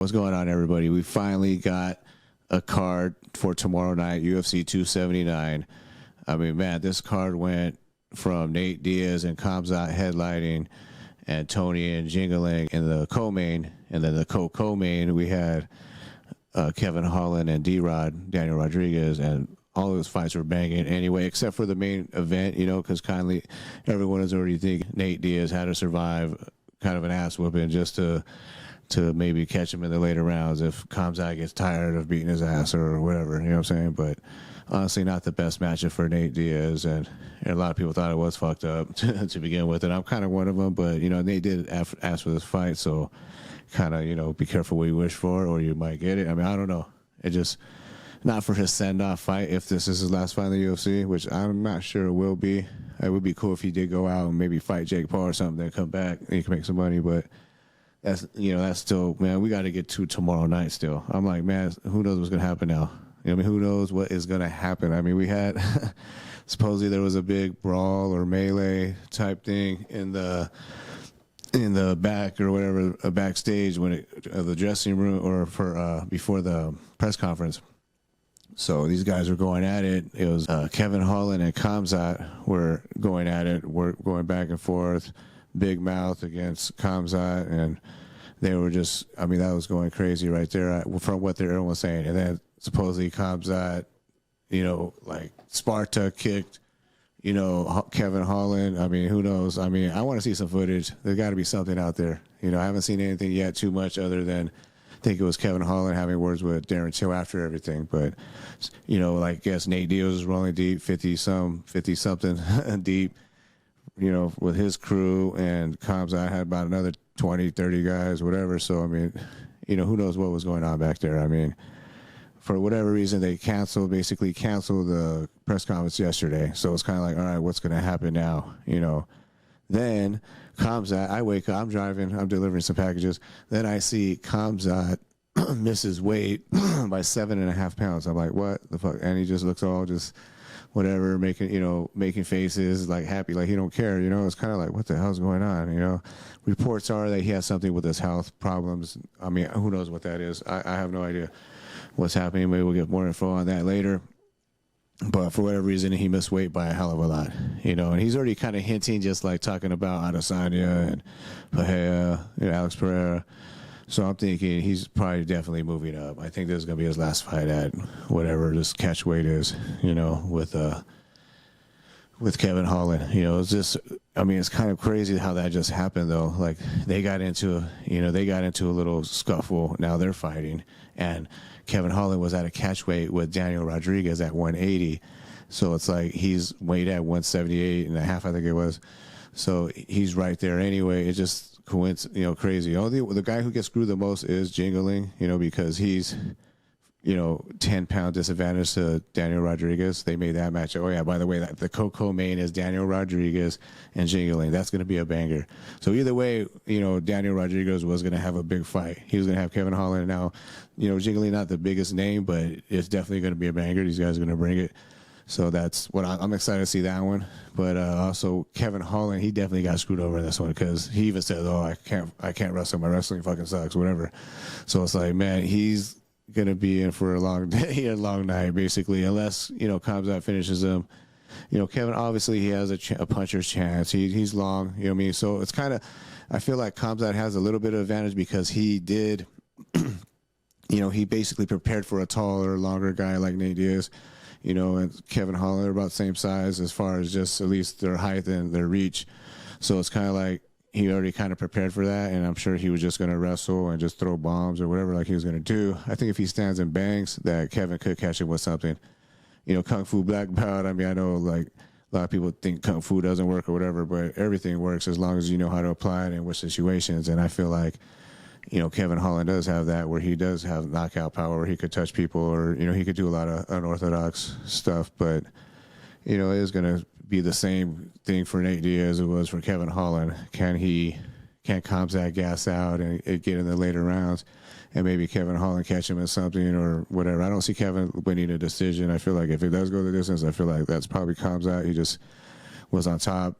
What's going on, everybody? We finally got a card for tomorrow night, UFC 279. I mean, man, this card went from Nate Diaz and Khamzat headlining and Tony and Jingling in the co-main. And then the co-main, we had Kevin Holland and D-Rod, Daniel Rodriguez, and all those fights were banging anyway, except for the main event, because kindly everyone is already thinking Nate Diaz had to survive kind of an ass whooping just to maybe catch him in the later rounds if Khamzat gets tired of beating his ass or whatever, you know what I'm saying? But honestly, not the best matchup for Nate Diaz, and a lot of people thought it was fucked up to begin with, and I'm kind of one of them, but, Nate did ask for this fight, so kind of, be careful what you wish for, or you might get it. I mean, I don't know. It just, not for his send-off fight, if this is his last fight in the UFC, which I'm not sure it will be. It would be cool if he did go out and maybe fight Jake Paul or something, then come back and he can make some money, but that's still, man, we got to get to tomorrow night still. I'm like, man, who knows what's going to happen now? Who knows what is going to happen? I mean, we had, supposedly there was a big brawl or melee type thing in the back or whatever, backstage the dressing room or for before the press conference. So these guys were going at it. It was Kevin Holland and Khamzat were going at it, were going back and forth. Big mouth against Khamzat, and they were just, I mean, that was going crazy right there from what everyone was saying. And then supposedly Khamzat, like Sparta kicked, Kevin Holland. I mean, who knows? I mean, I want to see some footage. There's got to be something out there. I haven't seen anything yet too much other than I think it was Kevin Holland having words with Darren Till after everything. But, like, I guess Nate Diaz was rolling deep, 50-something deep. With his crew, and Khamzat had about another 20, 30 guys, whatever. So, I mean, who knows what was going on back there. I mean, for whatever reason, they basically canceled the press conference yesterday. So it's kind of like, all right, what's going to happen now? Then Khamzat, I wake up, I'm driving, I'm delivering some packages. Then I see Khamzat misses weight by 7.5 pounds. I'm like, what the fuck? And he just looks all just whatever, making faces, like happy, like he don't care, it's kind of like, what the hell's going on, Reports are that he has something with his health problems. I mean, who knows what that is? I have no idea what's happening. Maybe we'll get more info on that later. But for whatever reason, he missed weight by a hell of a lot, and he's already kind of hinting, just like talking about Adesanya and Pereira, Alex Pereira. So I'm thinking he's probably definitely moving up. I think this is going to be his last fight at whatever this catch weight is, with Kevin Holland. It's just, I mean, it's kind of crazy how that just happened, though. Like, they got into a little scuffle. Now they're fighting. And Kevin Holland was at a catch weight with Daniel Rodriguez at 180. So it's like he's weighed at 178.5, I think it was. So he's right there anyway. It just crazy. The guy who gets screwed the most is Jingling, because he's, 10-pound disadvantage to Daniel Rodriguez. They made that match. Oh yeah, by the way, the co-main is Daniel Rodriguez and Jingling. That's going to be a banger. So either way, Daniel Rodriguez was going to have a big fight. He was going to have Kevin Holland. Now, Jingling not the biggest name, but it's definitely going to be a banger. These guys are going to bring it. So that's what I'm excited to see that one. But also Kevin Holland, he definitely got screwed over in this one because he even said, "Oh, I can't wrestle. My wrestling fucking sucks, whatever." So it's like, man, he's gonna be in for a long day, a long night, basically, unless Khamzat finishes him. Kevin, obviously he has a puncher's chance. He's long, what I mean. So it's kind of, I feel like Khamzat has a little bit of advantage because he did, he basically prepared for a taller, longer guy like Nate Diaz. And Kevin Holland are about the same size as far as just at least their height and their reach. So it's kind of like he already kind of prepared for that, and I'm sure he was just going to wrestle and just throw bombs or whatever like he was going to do. I think if he stands and bangs, that Kevin could catch him with something. Kung Fu black belt, I mean, I know like a lot of people think Kung Fu doesn't work or whatever, but everything works as long as you know how to apply it in which situations. And I feel like Kevin Holland does have that, where he does have knockout power, where he could touch people, or, he could do a lot of unorthodox stuff. But, it is going to be the same thing for Nate Diaz as it was for Kevin Holland. Can Khamzat gas out and get in the later rounds, and maybe Kevin Holland catch him in something or whatever? I don't see Kevin winning a decision. I feel like if it does go the distance, I feel like that's probably Khamzat. He just was on top,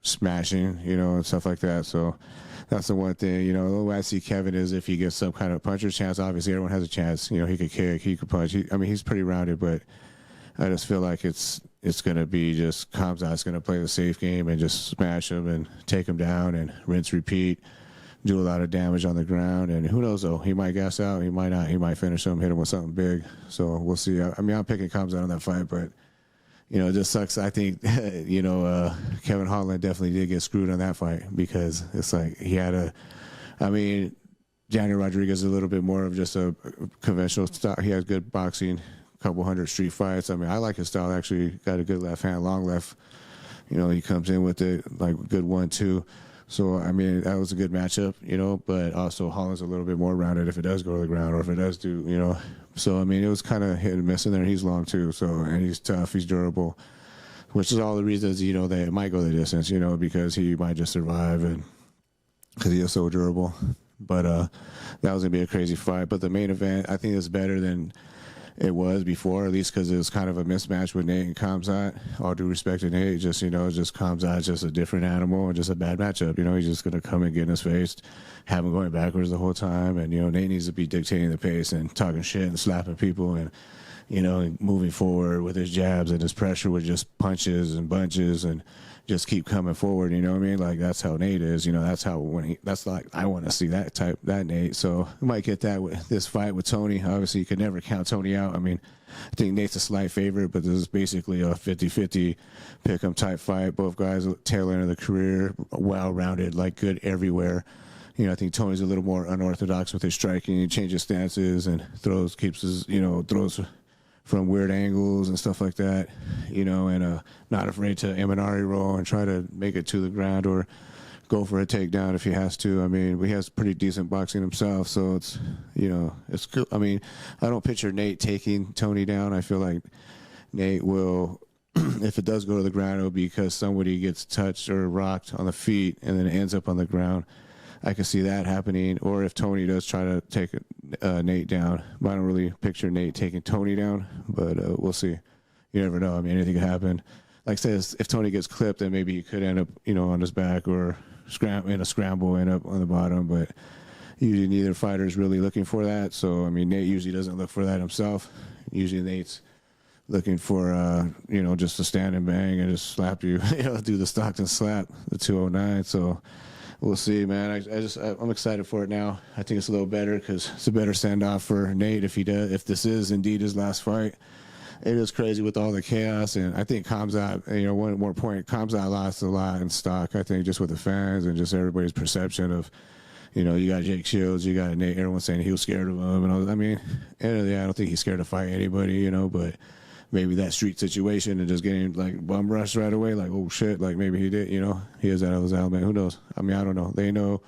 smashing, and stuff like that. So That's the one thing, you know. The way I see Kevin is if he gets some kind of puncher's chance, obviously everyone has a chance. You know, he could kick, he could punch. I mean, he's pretty rounded, but I just feel like it's going to be just Khamzat's going to play the safe game and just smash him and take him down and rinse, repeat, do a lot of damage on the ground. And who knows, though? He might gas out. He might not. He might finish him, hit him with something big. So we'll see. I mean, I'm picking Khamzat on that fight, but, you know, it just sucks. I think, you know, Kevin Holland definitely did get screwed on that fight because it's like he had I mean, Daniel Rodriguez is a little bit more of just a conventional style. He has good boxing, couple hundred street fights. I mean, I like his style. Actually, got a good left hand, long left. You know, he comes in with it like good 1-2. So I mean, that was a good matchup. You know, but also Holland's a little bit more rounded if it does go to the ground or if it does do. You know, so I mean, it was kind of hit and miss in there. He's long too, so and he's tough. He's durable, which is all the reasons you know that it might go the distance. You know, because he might just survive and because he is so durable. But that was gonna be a crazy fight. But the main event, I think, is better than it was before, at least because it was kind of a mismatch with Nate and Khamzat. All due respect to Nate, just, you know, just Khamzat's just a different animal and just a bad matchup. You know, he's just going to come and get in his face, have him going backwards the whole time. And, you know, Nate needs to be dictating the pace and talking shit and slapping people and, you know, moving forward with his jabs and his pressure with just punches and bunches and just keep coming forward. You know what I mean? Like, that's how Nate is. You know, that's how that's like, I want to see that Nate. So we might get that with this fight with Tony. Obviously, you could never count Tony out. I mean, I think Nate's a slight favorite, but this is basically a 50-50 pick-em type fight. Both guys tail end of the career, well-rounded, like good everywhere. You know, I think Tony's a little more unorthodox with his striking. He changes stances and keeps his, you know, throws from weird angles and stuff like that, you know, and not afraid to Eminari roll and try to make it to the ground or go for a takedown if he has to. I mean, he has pretty decent boxing himself, so it's, you know, it's cool. I mean, I don't picture Nate taking Tony down. I feel like Nate will, if it does go to the ground, it'll be because somebody gets touched or rocked on the feet and then it ends up on the ground. I can see that happening. Or if Tony does try to take Nate down. But I don't really picture Nate taking Tony down, but we'll see. You never know. I mean, anything can happen. Like I said, if Tony gets clipped, then maybe he could end up, you know, on his back or in a scramble, end up on the bottom. But usually neither fighter is really looking for that. So, I mean, Nate usually doesn't look for that himself. Usually Nate's looking for, you know, just to stand and bang and just slap you, you know, do the Stockton slap, the 209. So we'll see, man. I'm excited for it now. I think it's a little better because it's a better send-off for Nate if this is indeed his last fight. It is crazy with all the chaos, and I think Khamzat, you know, one more point, Khamzat lost a lot in stock, I think, just with the fans and just everybody's perception of, you know, you got Jake Shields, you got Nate, everyone saying he was scared of him. And I mean, I don't think he's scared to fight anybody, you know, but maybe that street situation and just getting, like, bum rushed right away, like, oh, shit, like, maybe he did, you know. He is out of his element. Who knows? I mean, I don't know. They know.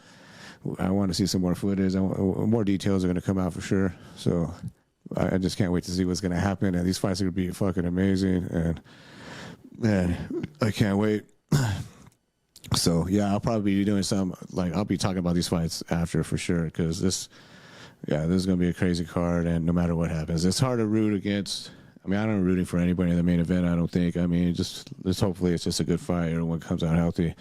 I want to see some more footage. More details are going to come out for sure. So I just can't wait to see what's going to happen. And these fights are going to be fucking amazing. And, man, I can't wait. So, yeah, I'll probably be doing some, like, I'll be talking about these fights after for sure because this is going to be a crazy card. And no matter what happens, it's hard to root against. I mean, I'm not rooting for anybody in the main event, I don't think. I mean, just hopefully it's just a good fight. Everyone comes out healthy.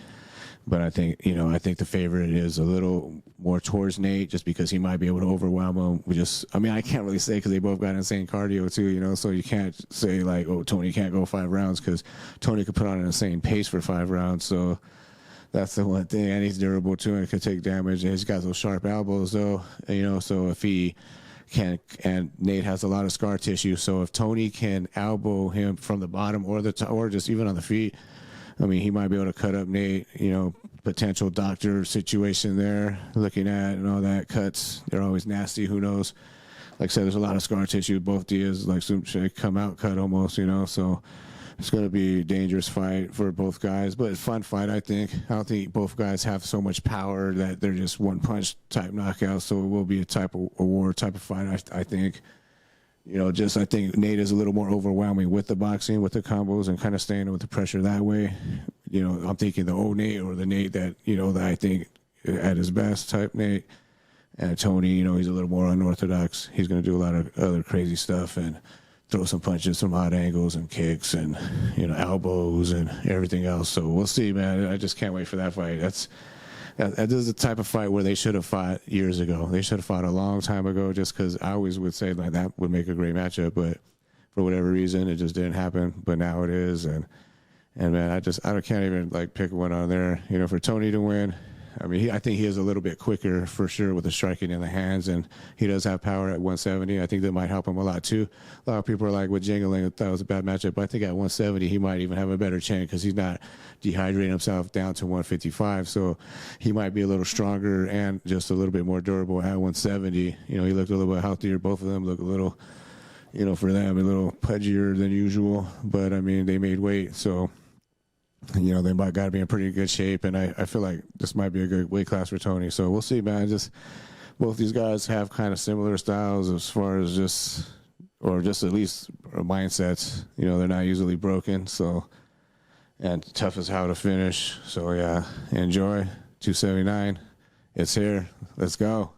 But I think, you know, I think the favorite is a little more towards Nate just because he might be able to overwhelm him. I mean, I can't really say because they both got insane cardio too, you know, so you can't say like, oh, Tony can't go 5 rounds because Tony could put on an insane pace for 5 rounds. So that's the one thing. And he's durable too and could take damage. And he's got those sharp elbows though, you know, so if he can, and Nate has a lot of scar tissue, so if Tony can elbow him from the bottom or just even on the feet, I mean, he might be able to cut up Nate, you know, potential doctor situation there, looking at and all that. Cuts, they're always nasty, who knows. Like I said, there's a lot of scar tissue. Both Diaz, like, come out cut almost, you know, so it's going to be a dangerous fight for both guys, but it's a fun fight, I think. I don't think both guys have so much power that they're just one-punch type knockouts, so it will be a war type of fight, I think. You know, I think Nate is a little more overwhelming with the boxing, with the combos, and kind of staying with the pressure that way. You know, I'm thinking the old Nate or the Nate that, you know, that I think at his best type Nate. And Tony, you know, he's a little more unorthodox. He's going to do a lot of other crazy stuff and throw some punches from odd angles and kicks and, you know, elbows and everything else. So we'll see, man. I just can't wait for that fight. this is the type of fight where they should have fought years ago. They should have fought a long time ago, just because I always would say like that would make a great matchup, but for whatever reason, it just didn't happen. But now it is, and man, I can't even like pick one on there. You know, for Tony to win, I mean, I think he is a little bit quicker for sure with the striking in the hands, and he does have power at 170. I think that might help him a lot too. A lot of people are like with Jingling, thought it was a bad matchup, but I think at 170 he might even have a better chance because he's not dehydrating himself down to 155, so he might be a little stronger and just a little bit more durable at 170. You know, he looked a little bit healthier. Both of them look a little, you know, for them a little pudgier than usual, but I mean they made weight, so. You know, they might got to be in pretty good shape, and I feel like this might be a good weight class for Tony. So we'll see, man. Just both these guys have kind of similar styles as far as just at least mindsets. You know, they're not easily broken, so and tough as how to finish. So yeah, enjoy 279. It's here. Let's go.